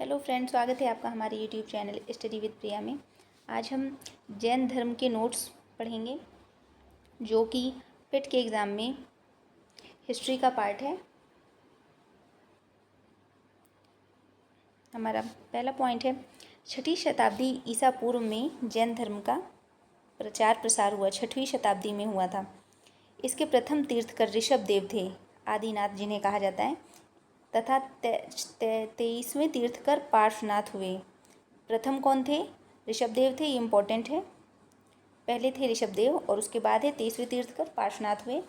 Hello friends, स्वागत है आपका हमारे यूट्यूब चैनल स्टडी विद प्रिया में। आज हम जैन धर्म के नोट्स पढ़ेंगे जो कि पिट के एग्ज़ाम में हिस्ट्री का पार्ट है। हमारा पहला पॉइंट है, 6वीं शताब्दी ईसा पूर्व में जैन धर्म का प्रचार प्रसार हुआ। 6वीं शताब्दी में हुआ था। इसके प्रथम तीर्थकर ऋषभ देव थे, आदिनाथ जिन्हें कहा जाता है, तथा 23वें तीर्थकर पार्श्वनाथ हुए। प्रथम कौन थे? ऋषभ देव थे, ये इम्पोर्टेंट है। पहले थे ऋषभ देव और उसके बाद है 23वें तीर्थकर पार्श्वनाथ हुए।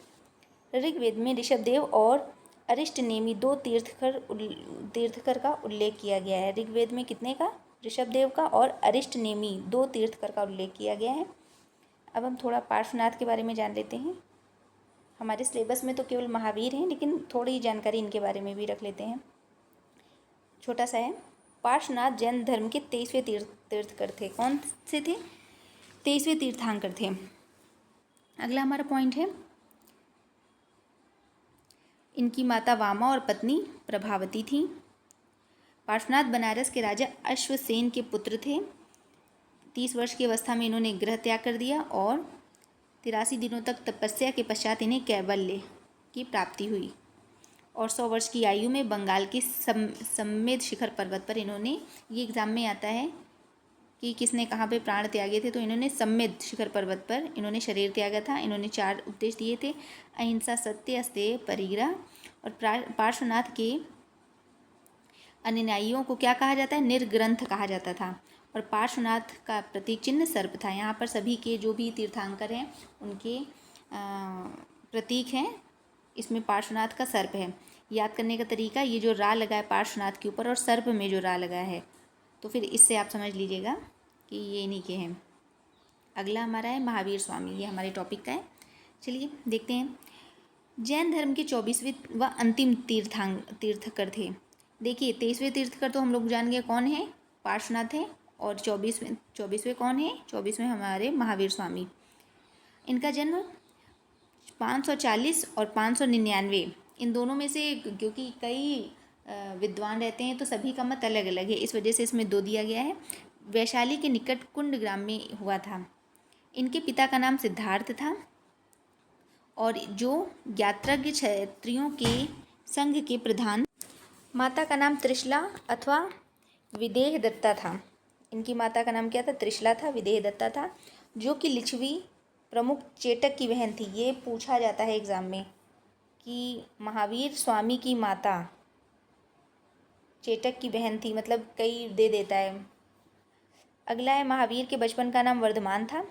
ऋग्वेद में ऋषभ देव और अरिष्टनेमी दो तीर्थकर का उल्लेख किया गया है। ऋग्वेद में कितने का? ऋषभ देव का और अरिष्टनेमी दो तीर्थकर का उल्लेख किया गया है। अब हम थोड़ा पार्श्वनाथ के बारे में जान लेते हैं। हमारे सिलेबस में तो केवल महावीर हैं, लेकिन थोड़ी जानकारी इनके बारे में भी रख लेते हैं। छोटा सा है। पार्श्वनाथ जैन धर्म के 23वें तीर्थकर थे। कौन से थे? 23वें तीर्थंकर थे। अगला हमारा पॉइंट है, इनकी माता वामा और पत्नी प्रभावती थी। पार्श्वनाथ बनारस के राजा अश्वसेन के पुत्र थे। 30 वर्ष की अवस्था में इन्होंने गृह त्याग कर दिया और 83 दिनों तक तपस्या के पश्चात इन्हें कैवल्य की प्राप्ति हुई और 100 वर्ष की आयु में बंगाल के सम्मेद शिखर पर्वत पर इन्होंने, ये एग्जाम में आता है कि किसने कहाँ पे प्राण त्यागे थे, तो इन्होंने सम्मेद शिखर पर्वत पर इन्होंने शरीर त्यागा था। इन्होंने 4 उपदेश दिए थे, अहिंसा, सत्य, अस्तेय, परिग्रह। और पार्श्वनाथ के अनुयायियों को क्या कहा जाता है? निर्ग्रंथ कहा जाता था। और पार्श्वनाथ का प्रतीक चिन्ह सर्प था। यहाँ पर सभी के जो भी तीर्थंकर हैं उनके प्रतीक हैं। इसमें पार्श्वनाथ का सर्प है। याद करने का तरीका, ये जो रा लगा है पार्श्वनाथ के ऊपर और सर्प में जो रा लगा है, तो फिर इससे आप समझ लीजिएगा कि ये इन्हीं के हैं। अगला हमारा है महावीर स्वामी, ये हमारे टॉपिक का है। चलिए देखते हैं। जैन धर्म के 24वें व अंतिम तीर्थकर थे। देखिए 23वें तीर्थकर तो हम लोग जान गए कौन है, पार्श्वनाथ है। और 24वें कौन है? 24वें हमारे महावीर स्वामी। इनका जन्म 540 और 599, इन दोनों में से, क्योंकि कई विद्वान रहते हैं तो सभी का मत अलग अलग है, इस वजह से इसमें 2 दिया गया है। वैशाली के निकट कुंड ग्राम में हुआ था। इनके पिता का नाम सिद्धार्थ था और जो यात्रज्ञ क्षत्रियों के संघ के प्रधान। माता का नाम त्रिशला अथवा विदेह दत्ता था। इनकी माता का नाम क्या था? त्रिशला था, विदेह दत्ता था, जो कि लिच्छवी प्रमुख चेटक की बहन थी। ये पूछा जाता है एग्ज़ाम में कि महावीर स्वामी की माता चेटक की बहन थी, मतलब कई दे देता है। अगला है, महावीर के बचपन का नाम वर्धमान था।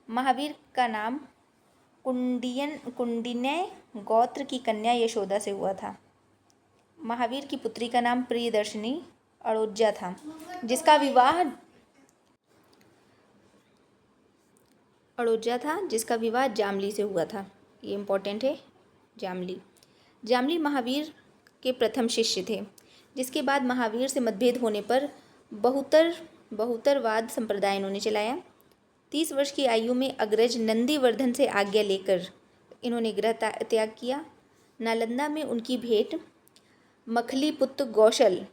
महावीर का नाम कुंडिन्य गोत्र की कन्या यशोदा से हुआ था। महावीर की पुत्री का नाम प्रियदर्शनी अड़ोजा था, जिसका विवाह जामली से हुआ था। ये इम्पोर्टेंट है। जामली महावीर के प्रथम शिष्य थे, जिसके बाद महावीर से मतभेद होने पर बहुतरवाद संप्रदाय इन्होंने चलाया। 30 वर्ष की आयु में अग्रज नंदीवर्धन से आज्ञा लेकर इन्होंने गृह त्याग किया। नालंदा में उनकी भेंट मखली पुत्र गौशल,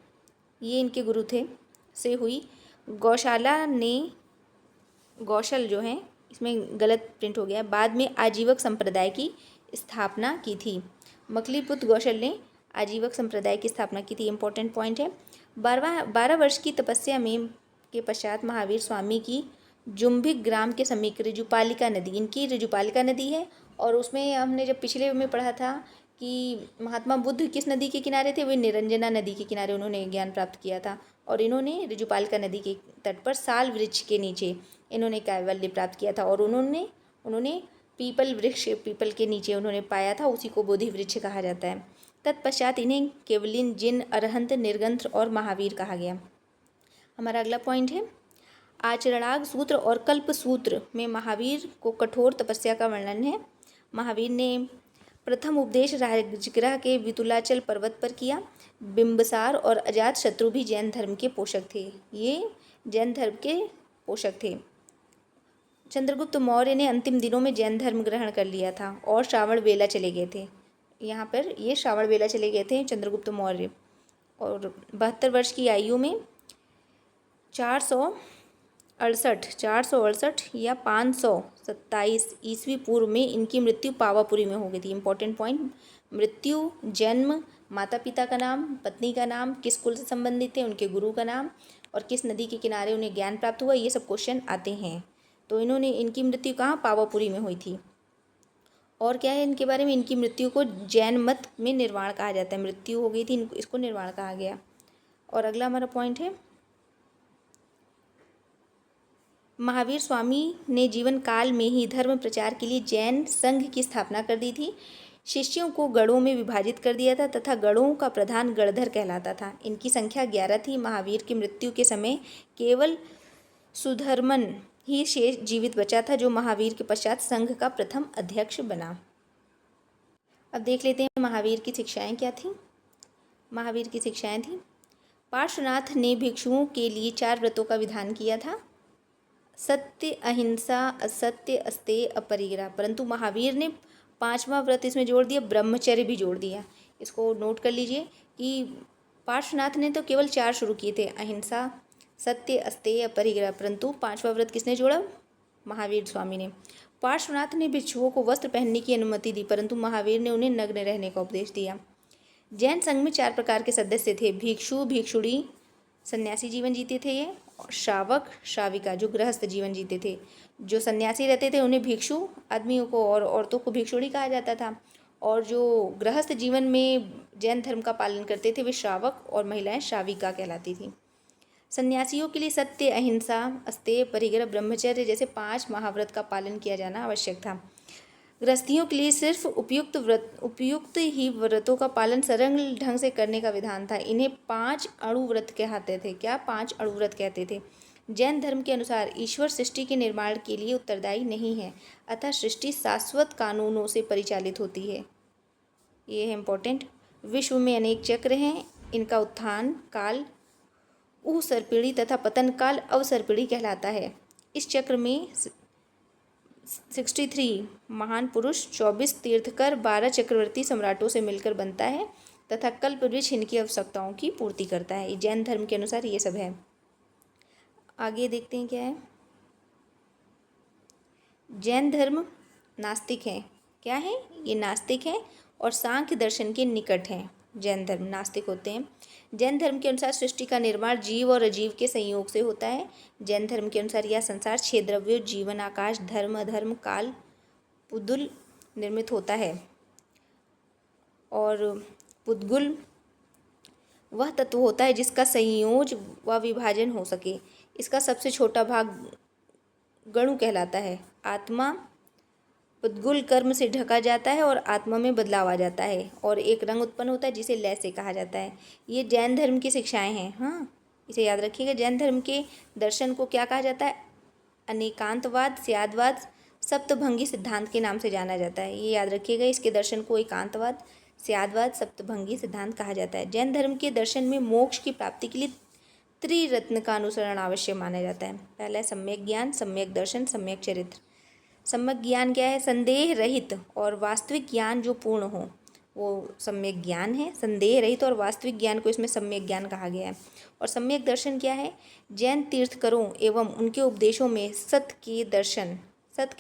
ये इनके गुरु थे, से हुई। गौशल जो है, इसमें गलत प्रिंट हो गया, बाद में आजीवक संप्रदाय की स्थापना की थी। मखलीपुत्र गौशल ने आजीवक संप्रदाय की स्थापना की थी। इम्पोर्टेंट पॉइंट है। 12 वर्ष की तपस्या में के पश्चात महावीर स्वामी की जुम्भिक ग्राम के समीप ऋजुपालिका नदी, इनकी ऋजुपालिका नदी है, और उसमें हमने जब पिछले में पढ़ा था कि महात्मा बुद्ध किस नदी के किनारे थे? वे निरंजना नदी के किनारे उन्होंने ज्ञान प्राप्त किया था, और इन्होंने ऋजुपालिका नदी के तट पर साल वृक्ष के नीचे इन्होंने कैवल्य प्राप्त किया था। और उन्होंने पीपल के नीचे उन्होंने पाया था, उसी को बोधि वृक्ष कहा जाता है। तत्पश्चात इन्हें केवलिन, जिन, अरहंत, निर्गंथ और महावीर कहा गया। हमारा अगला पॉइंट है, आचरणाग सूत्र और कल्प सूत्र में महावीर को कठोर तपस्या का वर्णन है। महावीर ने प्रथम उपदेश राजगृह के वितुलाचल पर्वत पर किया। बिंबसार और अजात शत्रु भी जैन धर्म के पोषक थे। ये जैन धर्म के पोषक थे। चंद्रगुप्त मौर्य ने अंतिम दिनों में जैन धर्म ग्रहण कर लिया था और श्रावण बेला चले गए थे। यहाँ पर ये श्रावण बेला चले गए थे चंद्रगुप्त मौर्य, और 72 वर्ष की आयु में 468 या 527 ईस्वी पूर्व में इनकी मृत्यु पावापुरी में हो गई थी। इंपॉर्टेंट पॉइंट, मृत्यु, जन्म, माता पिता का नाम, पत्नी का नाम, किस कुल से संबंधित थे, उनके गुरु का नाम, और किस नदी के किनारे उन्हें ज्ञान प्राप्त हुआ, ये सब क्वेश्चन आते हैं। तो इनकी मृत्यु कहाँ, पावापुरी में हुई थी। और क्या है इनके बारे में, इनकी मृत्यु को जैन मत में निर्वाण कहा जाता है। मृत्यु हो गई थी, इसको निर्वाण कहा गया। और अगला हमारा पॉइंट है, महावीर स्वामी ने जीवन काल में ही धर्म प्रचार के लिए जैन संघ की स्थापना कर दी थी। शिष्यों को गणों में विभाजित कर दिया था तथा गणों का प्रधान गणधर कहलाता था। इनकी संख्या 11 थी। महावीर की मृत्यु के समय केवल सुधर्मन ही शेष जीवित बचा था, जो महावीर के पश्चात संघ का प्रथम अध्यक्ष बना। अब देख लेते हैं महावीर की शिक्षाएं क्या थीं। महावीर की शिक्षाएं थीं, पार्श्वनाथ ने भिक्षुओं के लिए 4 व्रतों का विधान किया था, सत्य, अहिंसा, असत्य, अस्तेय, अपरिग्रह। परंतु महावीर ने 5वां व्रत इसमें जोड़ दिया, ब्रह्मचर्य भी जोड़ दिया। इसको नोट कर लीजिए कि पार्श्वनाथ ने तो केवल 4 शुरू किए थे, अहिंसा, सत्य, अस्तेय, अपरिग्रह, परंतु 5वां व्रत किसने जोड़ा, महावीर स्वामी ने। पार्श्वनाथ ने भिक्षुओं को वस्त्र पहनने की अनुमति दी, परंतु महावीर ने उन्हें नग्न रहने का उपदेश दिया। जैन संघ में 4 प्रकार के सदस्य थे, भिक्षु, भिक्षुणी, सन्यासी जीवन जीते थे ये, और श्रावक, श्राविका जो गृहस्थ जीवन जीते थे। जो सन्यासी रहते थे उन्हें भिक्षु आदमियों को, और औरतों को भिक्षुणी कहा जाता था। और जो गृहस्थ जीवन में जैन धर्म का पालन करते थे वे श्रावक, और महिलाएं श्राविका कहलाती थी। सन्यासियों के लिए सत्य, अहिंसा, अस्तेय, परिग्रह, ब्रह्मचर्य जैसे 5 महाव्रत का पालन किया जाना आवश्यक था। गृहस्थियों के लिए सिर्फ उपयुक्त ही व्रतों का पालन सरल ढंग से करने का विधान था। इन्हें 5 अणु व्रत कहते थे। क्या, 5 अणु व्रत कहते थे। जैन धर्म के अनुसार ईश्वर सृष्टि के निर्माण के लिए उत्तरदायी नहीं है, अतः सृष्टि शाश्वत कानूनों से परिचालित होती है। ये है इम्पोर्टेंट। विश्व में अनेक चक्र हैं, इनका उत्थान काल सर्पिणी तथा पतन काल अवसर्पिणी कहलाता है। इस चक्र में 63 महान पुरुष, 24 तीर्थकर, 12 चक्रवर्ती सम्राटों से मिलकर बनता है तथा कल्प वृक्ष इनकी आवश्यकताओं की पूर्ति करता है। जैन धर्म के अनुसार ये सब है। आगे देखते हैं क्या है। जैन धर्म नास्तिक है। क्या है ये, नास्तिक है और सांख्य दर्शन के निकट है। जैन धर्म नास्तिक होते हैं। जैन धर्म के अनुसार सृष्टि का निर्माण जीव और अजीव के संयोग से होता है। जैन धर्म के अनुसार यह संसार 6 द्रव्यों जीवन, आकाश, धर्म, अधर्म, काल, पुदुल निर्मित होता है। और पुद्गुल वह तत्व होता है जिसका संयोज व विभाजन हो सके। इसका सबसे छोटा भाग गणु कहलाता है। आत्मा पुद्गुल कर्म से ढका जाता है और आत्मा में बदलाव आ जाता है और एक रंग उत्पन्न होता है जिसे लय से कहा जाता है। ये जैन धर्म की शिक्षाएं हैं। हाँ, इसे याद रखिएगा। जैन धर्म के दर्शन को क्या कहा जाता है, अनेकांतवाद, स्यादवाद, सप्तभंगी सिद्धांत के नाम से जाना जाता है। ये याद रखिएगा, इसके दर्शन को एकांतवाद, स्यादवाद, सप्तभंगी सिद्धांत कहा जाता है। जैन धर्म के दर्शन में मोक्ष की प्राप्ति के लिए त्रिरत्न का अनुसरण आवश्यक माना जाता है। पहला है सम्यक ज्ञान, सम्यक दर्शन, सम्यक चरित्र। सम्यक ज्ञान क्या है, संदेह रहित और वास्तविक ज्ञान जो पूर्ण हो वो सम्यक ज्ञान है। संदेह रहित और वास्तविक ज्ञान को इसमें सम्यक ज्ञान कहा गया है। और सम्यक दर्शन क्या है, जैन तीर्थकरों एवं उनके उपदेशों में सत्य के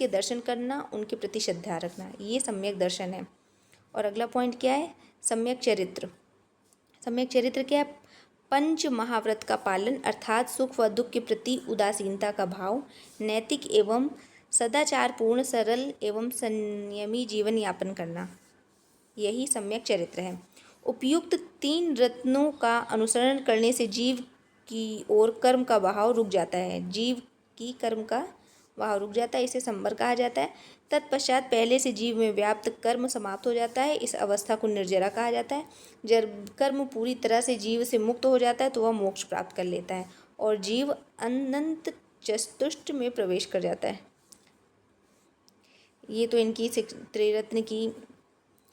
दर्शन करना, उनके प्रति श्रद्धा रखना, ये सम्यक दर्शन है। और अगला पॉइंट क्या है, सम्यक चरित्र। सम्यक चरित्र क्या है, पंच महाव्रत का पालन अर्थात सुख व दुख के प्रति उदासीनता का भाव, नैतिक एवं सदाचार पूर्ण, सरल एवं संयमी जीवन यापन करना, यही सम्यक चरित्र है। उपयुक्त 3 रत्नों का अनुसरण करने से जीव की ओर कर्म का बहाव रुक जाता है। जीव की कर्म का बहाव रुक जाता है, इसे संवर कहा जाता है। तत्पश्चात पहले से जीव में व्याप्त कर्म समाप्त हो जाता है, इस अवस्था को निर्जरा कहा जाता है। जब कर्म पूरी तरह से जीव से मुक्त हो जाता है तो वह मोक्ष प्राप्त कर लेता है और जीव अनंत चतुष्ट में प्रवेश कर जाता है। ये तो इनकी त्रिरत्न की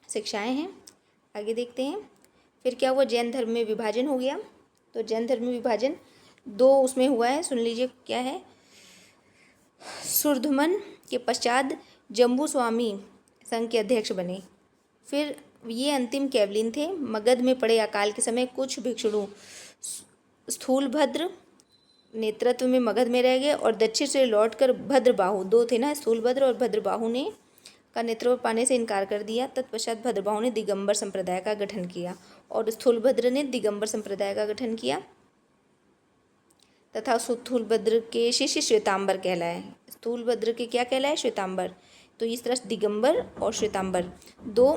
शिक्षाएं हैं। आगे देखते हैं फिर क्या हुआ, जैन धर्म में विभाजन हो गया। तो जैन धर्म में विभाजन 2 उसमें हुआ है, सुन लीजिए क्या है। सुरधमन के पश्चात जम्बू स्वामी संघ के अध्यक्ष बने। फिर ये अंतिम कैवलिन थे। मगध में पड़े अकाल के समय कुछ भिक्षुणु स्थूलभद्र, नेतृत्व में मगध में रह गए और दक्षिण से लौटकर भद्रबाहु, दो थे ना, स्थूलभद्र और भद्रबाहु ने का नेतृत्व पाने से इनकार कर दिया। तत्पश्चात भद्रबाहु ने दिगंबर संप्रदाय का गठन किया और स्थूलभद्र ने दिगंबर संप्रदाय का गठन किया तथा स्थूलभद्र के शिष्य श्वेतांबर कहलाए। स्थूलभद्र के क्या कहलाए? श्वेतांबर। तो इस तरह दिगंबर और श्वेतांबर दो